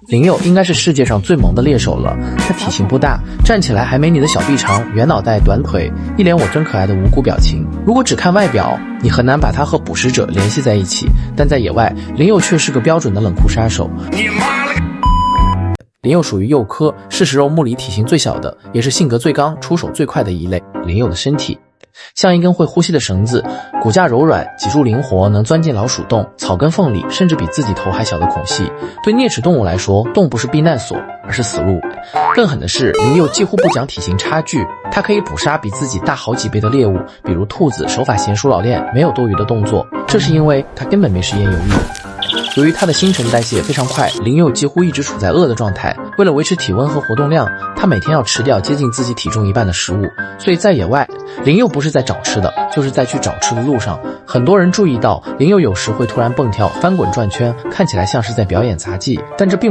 林佑应该是世界上最萌的猎手了，他体型不大，站起来还没你的小臂长，圆脑袋短腿，一脸我真可爱的无辜表情。如果只看外表，你很难把他和捕食者联系在一起，但在野外，林佑却是个标准的冷酷杀手。林佑属于鼬科，是食肉目里体型最小的，也是性格最刚、出手最快的一类。林佑的身体像一根会呼吸的绳子，骨架柔软，脊柱灵活，能钻进老鼠洞、草根缝里，甚至比自己头还小的孔隙。对啮齿动物来说，洞不是避难所，而是死路。更狠的是，林佑几乎不讲体型差距，他可以捕杀比自己大好几倍的猎物，比如兔子，手法娴熟老练，没有多余的动作。这是因为他根本没时间犹豫。由于他的新陈代谢非常快，林佑几乎一直处在饿的状态。为了维持体温和活动量，他每天要吃掉接近自己体重一半的食物。所以在野外，林佑不是在找吃的，就是在去找吃的路上。很多人注意到，林佑有时会突然蹦跳、翻滚转圈，看起来像是在表演杂技，但这并